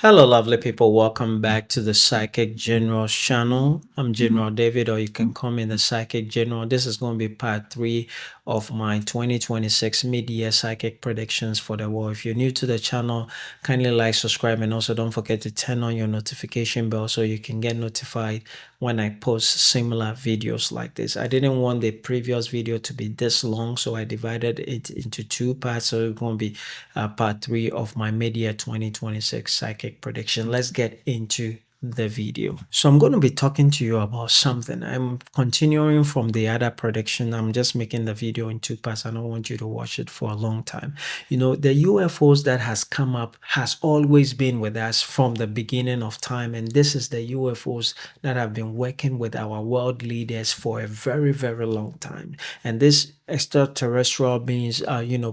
Hello, lovely people. Welcome back to the Psychic General's channel. I'm General David, or you can call me the Psychic General. This is going to be part 3 of my 2026 mid-year psychic predictions for the world. If you're new to the channel, kindly like, subscribe, and also don't forget to turn on your notification bell so you can get notified when I post similar videos like this. I didn't want the previous video to be this long, so I divided it into 2 parts. So it's going to be part 3 of my mid-year 2026 psychic prediction. Let's get into the video. So I'm going to be talking to you about something. I'm continuing from the other prediction. I'm just making the video in 2 parts. I don't want you to watch it for a long time. You know, the UFOs that has come up has always been with us from the beginning of time, and this is the UFOs that have been working with our world leaders for a very, very long time. And this extraterrestrial beings,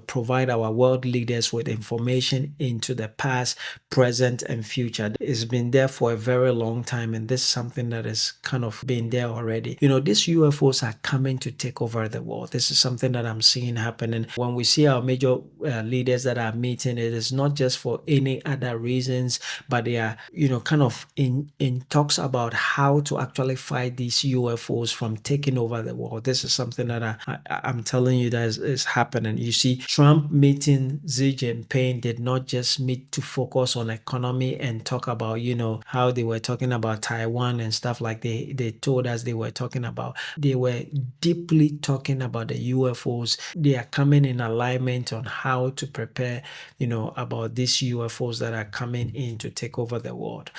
provide our world leaders with information into the past, present, and future. It's been there for a very long time, and this is something that has kind of been there already. You know, these UFOs are coming to take over the world. This is something that I'm seeing happening. When we see our major leaders that are meeting, it is not just for any other reasons, but they are, kind of in talks about how to actually fight these UFOs from taking over the world. This is something that I'm telling you that is happening. You see, Trump meeting Xi Jinping did not just meet to focus on economy and talk about, how they were talking about Taiwan and stuff like they told us they were talking about. They were deeply talking about the UFOs. They are coming in alignment on how to prepare, about these UFOs that are coming in to take over the world.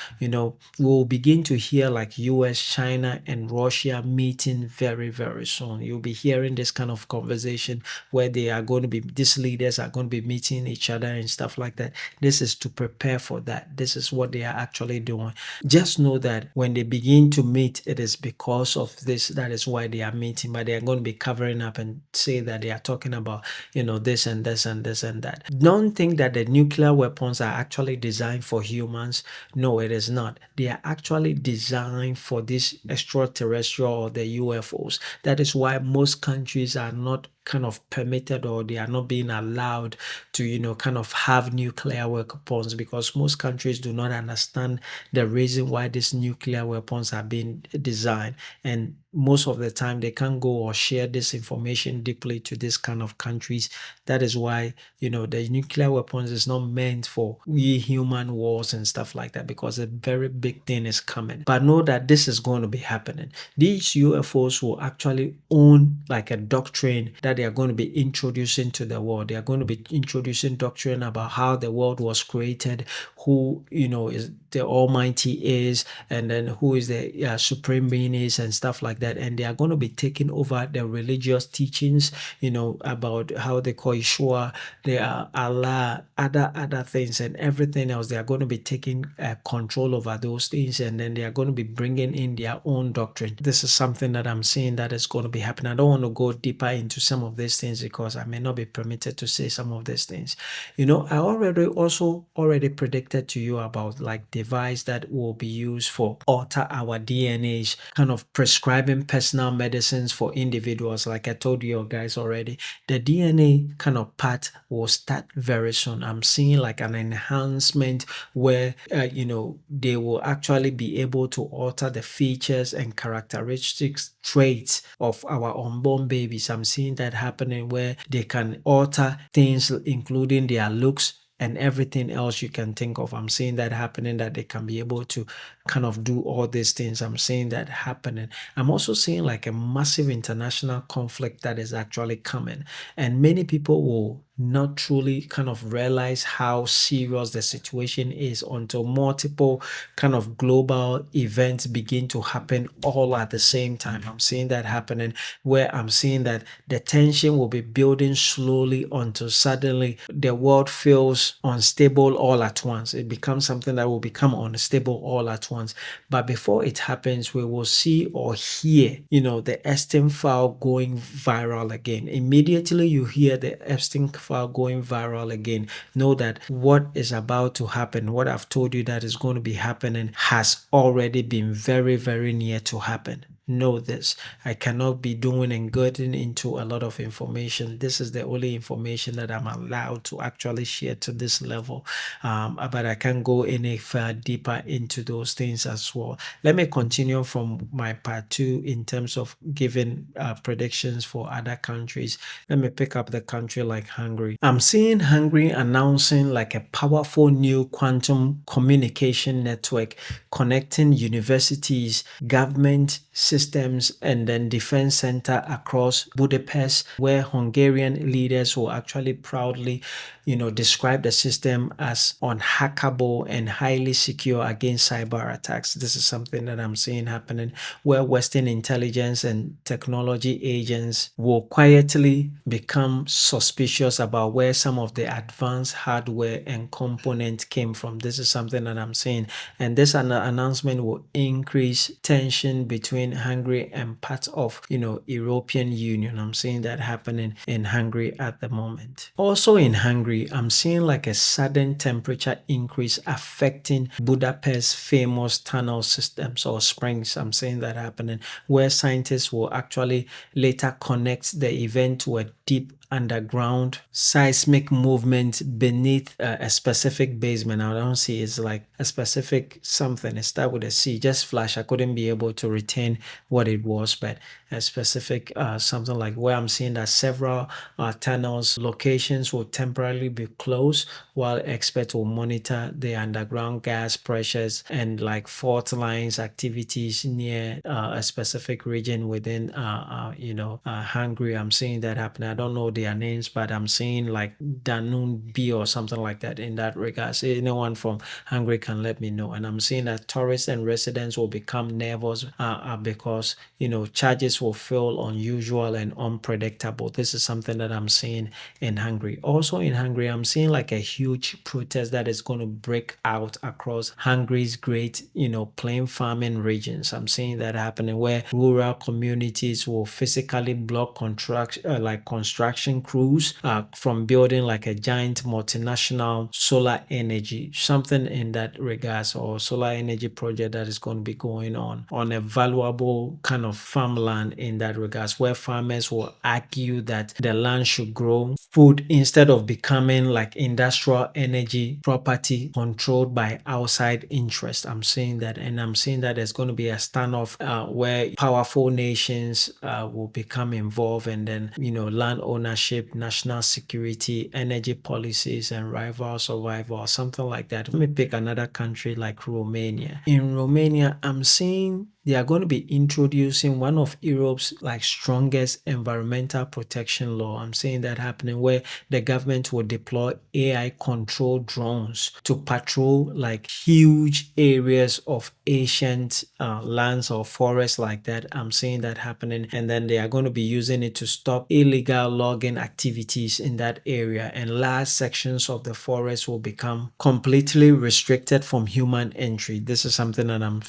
We'll begin to hear like US, China, and Russia meeting very, very soon. You'll be hearing this kind of conversation where these leaders are going to be meeting each other and stuff like that. This is to prepare for that. This is what they are actually doing. Just know that when they begin to meet, it is because of this. That is why they are meeting, but they are going to be covering up and say that they are talking about, this and this and this and that. Don't think that the nuclear weapons are actually designed for humans. No, it is not. They are actually designed for this extraterrestrial or the UFOs. That is why most countries are not kind of permitted, or they are not being allowed to kind of have nuclear weapons, because most countries do not understand the reason why these nuclear weapons are being designed, and most of the time they can't go or share this information deeply to this kind of countries. That is why the nuclear weapons is not meant for we human wars and stuff like that, because a very big thing is coming. But know that this is going to be happening. These UFOs will actually own like a doctrine that they are going to be introducing to the world. They are going to be introducing doctrine about how the world was created, who is the Almighty is, and then who is the supreme being is, and stuff like that. And they are going to be taking over the religious teachings, about how they call Yeshua, they are Allah, other things, and everything else. They are going to be taking control over those things, and then they are going to be bringing in their own doctrine. This is something that I'm seeing that is going to be happening. I don't want to go deeper into some of these things because I may not be permitted to say some of these things. I already predicted to you about like device that will be used for alter our DNAs, kind of prescribing personal medicines for individuals. Like I told you guys already, the DNA kind of part will start very soon. I'm seeing like an enhancement where they will actually be able to alter the features and characteristics traits of our unborn babies. I'm seeing that happening where they can alter things including their looks and everything else you can think of. I'm seeing that happening, that they can be able to kind of do all these things. I'm seeing that happening. I'm also seeing like a massive international conflict that is actually coming, and many people will not truly kind of realize how serious the situation is until multiple kind of global events begin to happen all at the same time. I'm seeing that happening, where I'm seeing that the tension will be building slowly until suddenly the world feels unstable all at once. It becomes something that will become unstable all at once. But before it happens, we will see or hear, the Epstein file going viral again. Immediately you hear the Epstein file going viral again, know that what is about to happen, what I've told you that is going to be happening, has already been very, very near to happen. know this. I cannot be doing and getting into a lot of information. This is the only information that I'm allowed to actually share to this level. But I can't go any far deeper into those things as well. Let me continue from my part two in terms of giving predictions for other countries. Let me pick up the country like Hungary. I'm seeing Hungary announcing like a powerful new quantum communication network connecting universities, government systems, and then defense center across Budapest, where Hungarian leaders will actually proudly, describe the system as unhackable and highly secure against cyber attacks. This is something that I'm seeing happening, where Western intelligence and technology agents will quietly become suspicious about where some of the advanced hardware and components came from. This is something that I'm seeing. And this announcement will increase tension between Hungary and parts of, European Union. I'm seeing that happening in Hungary at the moment. Also in Hungary, I'm seeing like a sudden temperature increase affecting Budapest's famous tunnel systems or springs. I'm seeing that happening, where scientists will actually later connect the event to a deep underground seismic movement beneath a specific basement. I don't see it's like a specific something. It start with a C, just flash. I couldn't be able to retain what it was, but a specific something like where I'm seeing that several tunnels locations will temporarily be closed while experts will monitor the underground gas pressures and like fault lines activities near a specific region within Hungary. I'm seeing that happening. I don't know their names, but I'm seeing like Danube B or something like that in that regard. So anyone from Hungary can let me know. And I'm seeing that tourists and residents will become nervous because charges will feel unusual and unpredictable. This is something that I'm seeing in Hungary. Also in Hungary, I'm seeing like a huge protest that is going to break out across Hungary's great, plain farming regions. I'm seeing that happening, where rural communities will physically block construction crews from building like a giant multinational solar energy, something in that regards, or solar energy project that is going to be going on a valuable kind of farmland in that regards, where farmers will argue that the land should grow food instead of becoming like industrial energy property controlled by outside interests. I'm seeing that, and I'm seeing that there's going to be a standoff where powerful nations will become involved, and then land ownership, national security, energy policies, and rival survival, or something like that. Let me pick another country like Romania. In Romania, I'm seeing they are going to be introducing one of Europe's like strongest environmental protection law. I'm seeing that happening, where the government will deploy AI controlled drones to patrol like huge areas of ancient lands or forests like that. I'm seeing that happening, and then they are going to be using it to stop illegal logging activities in that area, and large sections of the forest will become completely restricted from human entry. This is something that I'm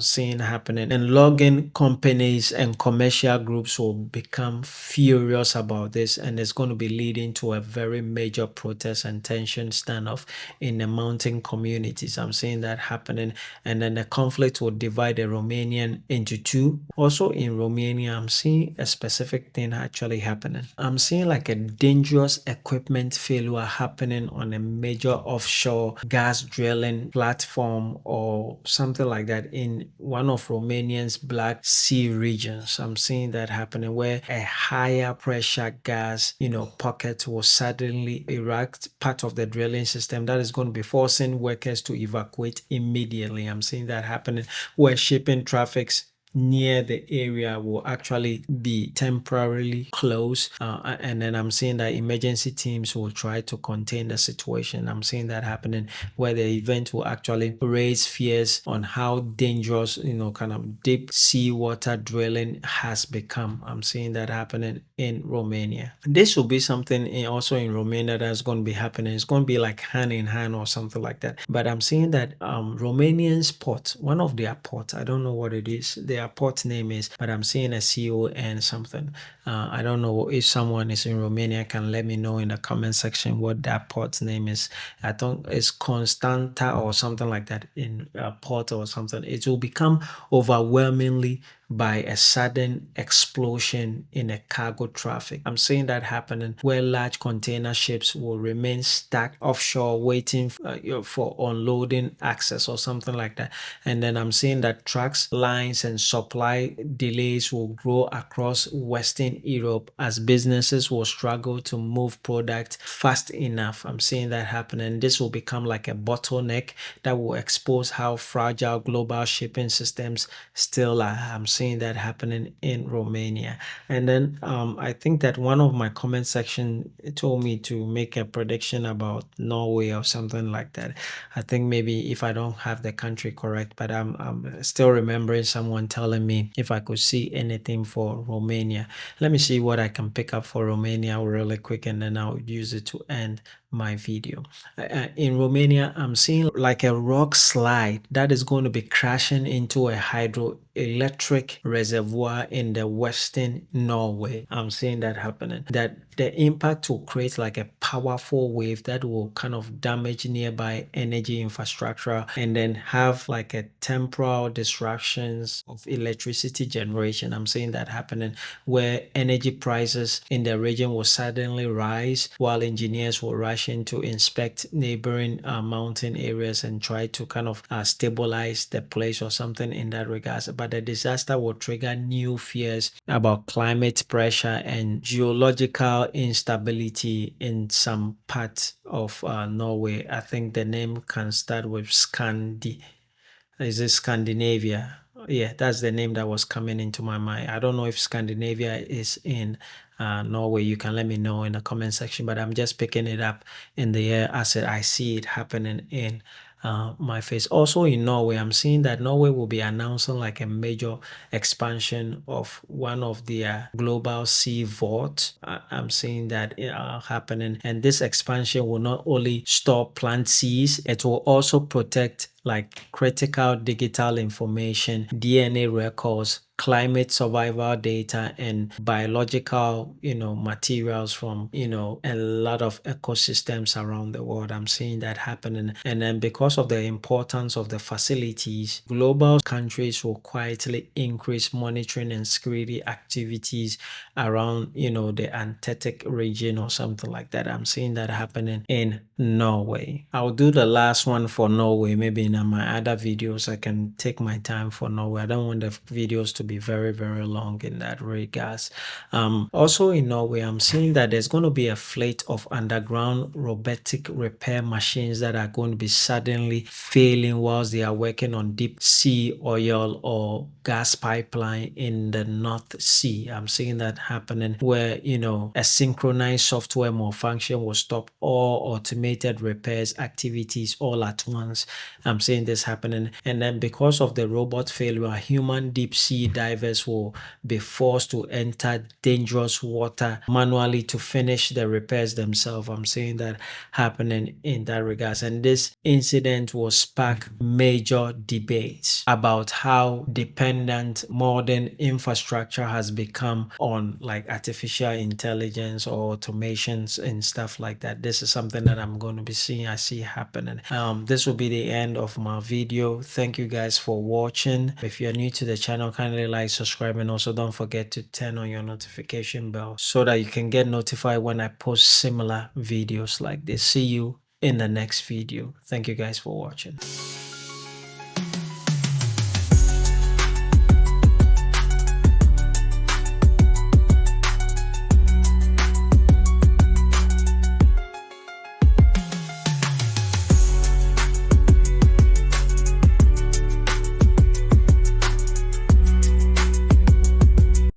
seeing happening, and logging companies and commercial groups will become furious about this, and it's going to be leading to a very major protest and tension standoff in the mountain communities. I'm seeing that happening, and then the conflict will divide the Romanian into two. Also in Romania, I'm seeing a specific thing actually happening. I'm seeing like a dangerous equipment failure happening on a major offshore gas drilling platform or something like that in one of Romania's Black Sea regions. I'm seeing that happening, where a higher pressure gas, pocket will suddenly erupt part of the drilling system that is going to be forcing workers to evacuate immediately. I'm seeing that happening, where shipping traffics near the area will actually be temporarily closed, and then I'm seeing that emergency teams will try to contain the situation. I'm seeing that happening, where the event will actually raise fears on how dangerous kind of deep sea water drilling has become. I'm seeing that happening in Romania. This will be something also in Romania that's going to be happening. It's going to be like hand in hand or something like that. But I'm seeing that Romanian's port, one of their ports, I don't know what it is, their port name is, but I'm seeing a CON something. I don't know if someone is in Romania can let me know in the comment section what that port name is. I think it's Constanta or something like that in port or something. It will become overwhelmingly by a sudden explosion in a cargo traffic. I'm seeing that happening where large container ships will remain stuck offshore waiting for unloading access or something like that. And then I'm seeing that trucks, lines, and supply delays will grow across Western Europe as businesses will struggle to move product fast enough. I'm seeing that happen, and this will become like a bottleneck that will expose how fragile global shipping systems still are. I'm seeing that happening in Romania. And then I think that one of my comment section told me to make a prediction about Norway or something like that. I think maybe if I don't have the country correct, but I'm still remembering someone telling me if I could see anything for Romania. Let me see what I can pick up for Romania really quick, and then I'll use it to end my video. In Romania, I'm seeing like a rock slide that is going to be crashing into a hydroelectric reservoir in the western Norway. I'm seeing that happening. That the impact will create like a powerful wave that will kind of damage nearby energy infrastructure and then have like a temporal disruptions of electricity generation. I'm seeing that happening where energy prices in the region will suddenly rise while engineers will rush in to inspect neighboring mountain areas and try to kind of stabilize the place or something in that regards. But the disaster will trigger new fears about climate pressure and geological instability in some parts of Norway. I think the name can start with Scandi. Is it Scandinavia? Yeah, that's the name that was coming into my mind. I don't know if Scandinavia is in Norway. You can let me know in the comment section, but I'm just picking it up in the air as I see it happening in my face. Also in Norway, I'm seeing that Norway will be announcing like a major expansion of one of their global sea vaults. I'm seeing that happening, and this expansion will not only store plant seeds, it will also protect like critical digital information, DNA records, climate survival data, and biological, materials from, a lot of ecosystems around the world. I'm seeing that happening. And then because of the importance of the facilities, global countries will quietly increase monitoring and security activities around, the Antarctic region or something like that. I'm seeing that happening in Norway. I'll do the last one for Norway. Maybe in my other videos, I can take my time for Norway. I don't want the videos to be very, very long in that regards. Also in Norway, I'm seeing that there's going to be a fleet of underground robotic repair machines that are going to be suddenly failing whilst they are working on deep sea oil or gas pipeline in the North Sea. I'm seeing that happening where, a synchronized software malfunction will stop all automated repairs activities all at once. I'm seeing this happening. And then because of the robot failure, human deep sea divers will be forced to enter dangerous water manually to finish the repairs themselves. I'm seeing that happening in that regards. And this incident will spark major debates about how dependent modern infrastructure has become on like artificial intelligence or automations and stuff like that. This is something that I'm going to be seeing. I see happening. This will be the end of my video. Thank you guys for watching. If you're new to the channel, kindly like, subscribe, and also don't forget to turn on your notification bell so that you can get notified when I post similar videos like this. See you in the next video. Thank you guys for watching.